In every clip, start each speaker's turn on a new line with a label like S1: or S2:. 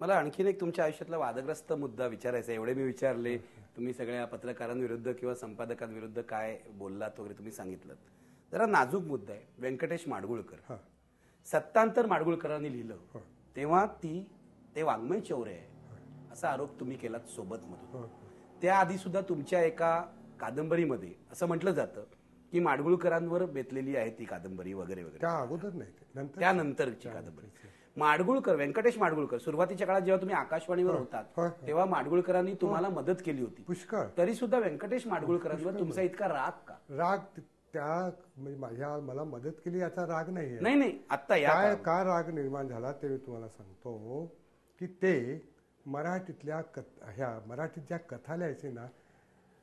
S1: मला आणखीन एक तुमच्या आयुष्यातला वादग्रस्त मुद्दा विचारायचा आहे. एवढे मी विचारले, तुम्ही सगळ्या पत्रकारांविरुद्ध किंवा संपादकांविरुद्ध काय बोललात वगैरे तुम्ही सांगितलं. जरा नाजूक मुद्दा आहे. व्यंकटेश माडगुळकर, सत्तांतर माडगुळकरांनी लिहिलं तेव्हा ते वाङ्मय चौरे आहे असा आरोप तुम्ही केलात सोबत मधून. त्याआधी सुद्धा तुमच्या एका कादंबरीमध्ये असं म्हटलं जातं की माडगुळकरांवर बेतलेली आहे ती कादंबरी वगैरे वगैरे.
S2: त्या अगोदर नाही,
S1: त्यानंतरची कादंबरी. माडगुळकर, व्यंकटेश माडगुळकर, सुरुवातीच्या काळात जेव्हा तुम्ही आकाशवाणीवर होतात तेव्हा माडगुळकरांनी तुम्हाला मदत केली होती
S2: पुष्कळ.
S1: तरी सुद्धा व्यंकटेश माडगुळकरांवर तुमचा इतका राग का?
S2: राग त्या म्हणजे मला मदत केली याचा राग नाहीये.
S1: नाही आता या
S2: का राग निर्माण झाला ते मी तुम्हाला सांगतो की ते मराठीतल्या मराठीत ज्या कथा लिहायचे ना,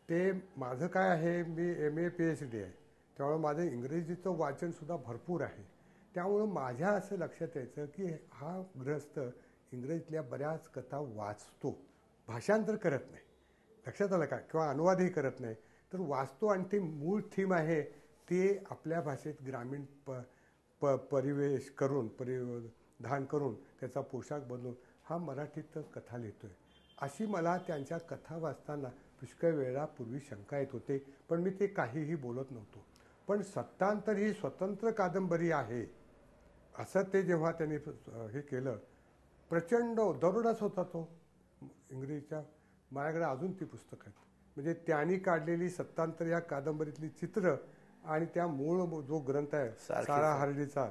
S2: ते माझं काय आहे, मी MA PhD आहे, त्यामुळे माझं इंग्रजीचं वाचन सुद्धा भरपूर आहे. त्यामुळं माझ्या असं लक्षात यायचं की हा गृहस्थ इंग्रजीतल्या बऱ्याच कथा वाचतो, भाषांतर करत नाही, लक्षात आलं का, किंवा अनुवादही करत नाही, तर वाचतो आणि ती मूळ थीम आहे ते आपल्या भाषेत ग्रामीण परिवेश करून, परिधान करून, त्याचा पोशाख बदलून हा मराठीत कथा लिहितोय. अशी मला त्यांच्या कथा वाचताना पुष्कळ वेळापूर्वी शंका येत होते, पण मी ते काहीही बोलत नव्हतो. पण सत्तांतर ही स्वतंत्र कादंबरी आहे असं ते जेव्हा त्यांनी हे केलं, प्रचंड दरोडाच होता तो इंग्रजीच्या. माझ्याकडे अजून ती पुस्तकं आहेत, म्हणजे त्यांनी काढलेली सत्तांतर या कादंबरीतली चित्र आणि त्या मूळ जो ग्रंथ आहे सारा हार्डीचा,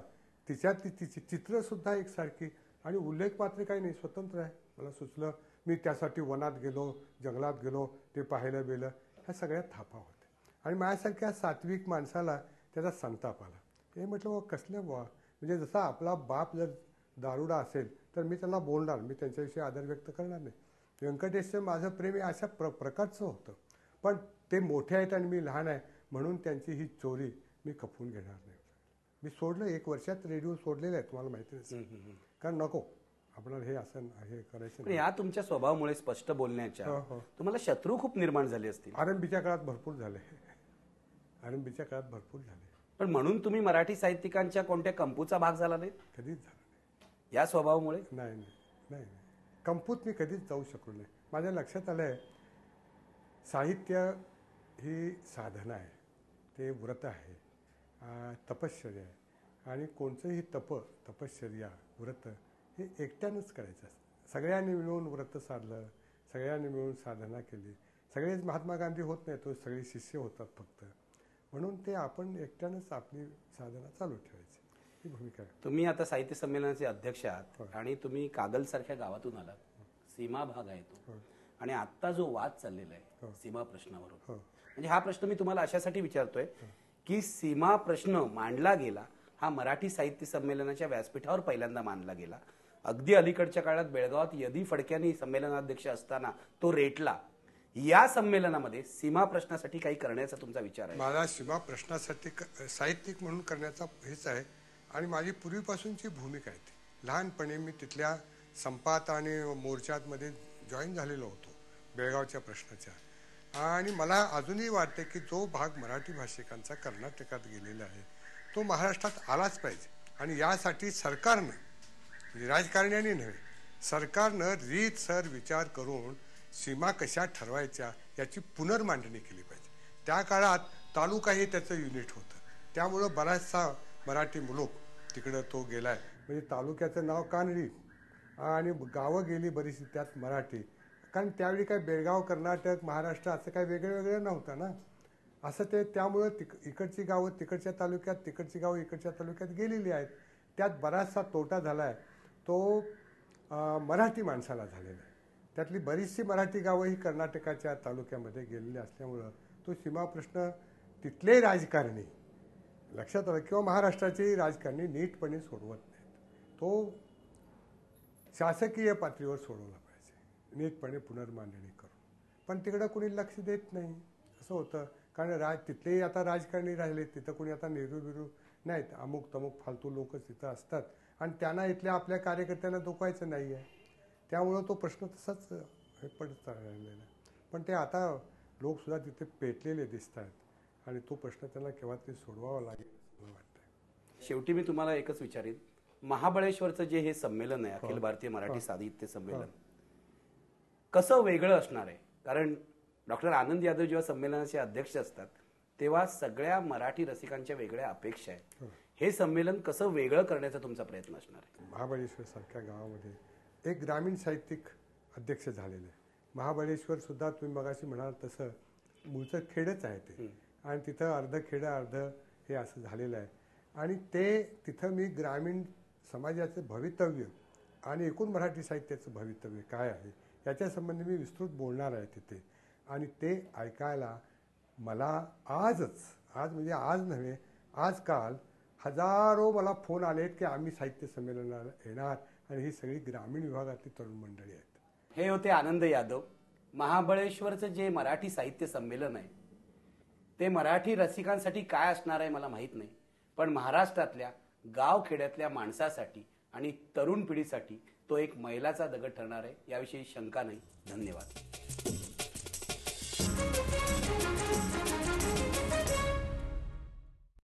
S2: तिच्यात तिची चित्र सुद्धा एकसारखी आणि उल्लेख मात्र काही नाही, स्वतंत्र आहे. मला सुचलं, मी त्यासाठी वनात गेलो, जंगलात गेलो, ते पाहायला गेलं, ह्या सगळ्या थापा होत्या. आणि माझ्यासारख्या सात्विक माणसाला त्याचा संताप आला. हे म्हटलं कसल्या म्हणजे जसा आपला बाप जर दारुडा असेल तर मी त्यांना बोलणार, मी त्यांच्याविषयी आदर व्यक्त करणार नाही. व्यंकटेशचं माझं प्रेम हे अशा प्रकारचं होतं, पण ते मोठे आहेत आणि मी लहान आहे म्हणून त्यांची ही चोरी मी खपवून घेणार नाही. मी सोडलं, 1 वर्षात रेडिओ सोडलेला आहे, तुम्हाला माहिती नाही, कारण नको आपल्याला हे असं हे करायचं.
S1: या तुमच्या स्वभावामुळे स्पष्ट बोलण्याच्या तुम्हाला शत्रू खूप निर्माण झाले असतील.
S2: आरंभीच्या काळात भरपूर झाले, आरंभीच्या काळात भरपूर झाले.
S1: पण म्हणून तुम्ही मराठी साहित्यिकांच्या कोणत्या कंपूचा भाग झाला नाही?
S2: कधीच झाला नाही.
S1: या स्वभावामुळे
S2: नाही कंपूत मी कधीच जाऊ शकलो नाही. माझ्या लक्षात आलंय, साहित्य ही साधना आहे, ते व्रत आहे, तपश्चर्या आहे. आणि कोणतंही तपश्चर्या व्रत हे एकट्यानंच करायचं असतं. सगळ्यांनी मिळून व्रत साधलं, सगळ्यांनी मिळून साधना केली. सगळेच महात्मा गांधी होत नाही, तो सगळे शिष्य होतात फक्त. म्हणून ते आपण एकट्यानंच आपली साधना चालू ठेवायची, ही भूमिका आहे.
S1: तुम्ही आता साहित्य संमेलनाचे अध्यक्ष आहात आणि तुम्ही कागल सारख्या गावातून आलात, सीमा भाग आहे तो, आणि आता जो वाद चाललेला आहे सीमा प्रश्नावरून, म्हणजे हा प्रश्न मी तुम्हाला अशासाठी विचारतोय की सीमा प्रश्न मांडला गेला हा मराठी साहित्य संमेलनाच्या व्यासपीठावर पहिल्यांदा मांडला गेला. अगदी अलीकडच्या काळात बेळगावात यदी फडक्यांनी संमेलनाध्यक्ष असताना तो रेटला. या संमेलनामध्ये सीमा प्रश्नासाठी काही करण्याचा तुमचा विचार आहे?
S2: माझा सीमा प्रश्नासाठी साहित्यिक म्हणून करण्याचा हेच आहे आणि माझी पूर्वीपासूनची भूमिका आहे ती. लहानपणी मी तिथल्या संपात आणि मोर्चामध्ये जॉईन झालेलो होतो बेळगावच्या प्रश्नाच्या. आणि मला अजूनही वाटते की जो भाग मराठी भाषिकांचा कर्नाटकात गेलेला आहे तो महाराष्ट्रात आलाच पाहिजे. आणि यासाठी सरकारनं, राजकारण्यांनी नव्हे, सरकारनं रीतसर विचार करून सीमा कशा ठरवायच्या याची पुनर्मांडणी केली पाहिजे. त्या काळात तालुकाही त्याचं युनिट होतं, त्यामुळं बराचसा मराठी मुलूक तिकडं तो गेलाय. म्हणजे तालुक्याचं नाव कानडी आणि गावं गेली बरीचशी त्यात मराठी, कारण त्यावेळी काय बेळगाव, कर्नाटक, महाराष्ट्र असं काय वेगळं नव्हतं ना, असं ते. त्यामुळं इकडची गावं तिकडच्या तालुक्यात, तिकडची गावं इकडच्या तालुक्यात गेलेली आहेत. त्यात बराचसा तोटा झाला आहे, तो मराठी माणसाला झालेला आहे. त्यातली बरीचशी मराठी गावं ही कर्नाटकाच्या तालुक्यामध्ये गेलेली असल्यामुळं तो सीमा प्रश्न तिथले राजकारणी, लक्षात आलं, किंवा महाराष्ट्राचे राजकारणी नीटपणे सोडवत नाहीत. तो शासकीय पातळीवर सोडवला पाहिजे, नीटपणे पुनर्मांडणी करून. पण तिकडं कोणी लक्ष देत नाही, असं होतं. कारण तिथलेही आता राजकारणी राहिले, तिथं कोणी आता नेहरू बिरू नाहीत, अमुक तमुक फालतू लोकच तिथं असतात आणि त्यांना इथल्या आपल्या कार्यकर्त्यांना दुखवायचं नाही आहे. त्यामुळं तो प्रश्न तसाच हे पडत राहिलेला. पण ते आता लोकसुद्धा तिथे पेटलेले दिसत आहेत आणि तो प्रश्न त्यांना केव्हा तरी सोडवावा लागेल असं वाटतं.
S1: शेवटी मी तुम्हाला एकच विचारीन महाबळेश्वरचं जे हे संमेलन आहे अखिल भारतीय मराठी साहित्य संमेलन कसं वेगळं असणार आहे? कारण डॉक्टर आनंद यादव जेव्हा संमेलनाचे अध्यक्ष असतात तेव्हा सगळ्या मराठी रसिकांच्या वेगळ्या अपेक्षा आहेत. हे संमेलन कसं वेगळं करण्याचा तुमचा प्रयत्न असणार आहे?
S2: महाबळेश्वर सारख्या गावामध्ये एक ग्रामीण साहित्यिक अध्यक्ष झालेलं आहे. महाबळेश्वर सुद्धा तुम्ही मगाशी म्हणाल तसं मूळचं खेडच आहे ते, आणि तिथं अर्ध खेडं अर्ध हे असं झालेलं आहे. आणि ते तिथं मी ग्रामीण समाजाचं भवितव्य आणि एकूण मराठी साहित्याचं भवितव्य काय आहे याच्या संबंधी मी विस्तृत बोलणार आहे तिथे. आणि ते ऐकायला मला आज म्हणजे आज नव्हे, आजकाल हजारो मला फोन आलेत की आम्ही साहित्य संमेलनाला येणार, आणि ही सगळी ग्रामीण विभागातली तरुण मंडळी आहेत.
S1: हे होते आनंद यादव. महाबळेश्वरचं जे मराठी साहित्य संमेलन आहे ते मराठी रसिकांसाठी काय असणार आहे मला माहीत नाही, पण महाराष्ट्रातल्या गावखेड्यातल्या माणसासाठी आणि तरुण पिढीसाठी तो एक मैलाचा दगड ठरणार आहे, याविषयी शंका नाही. धन्यवाद.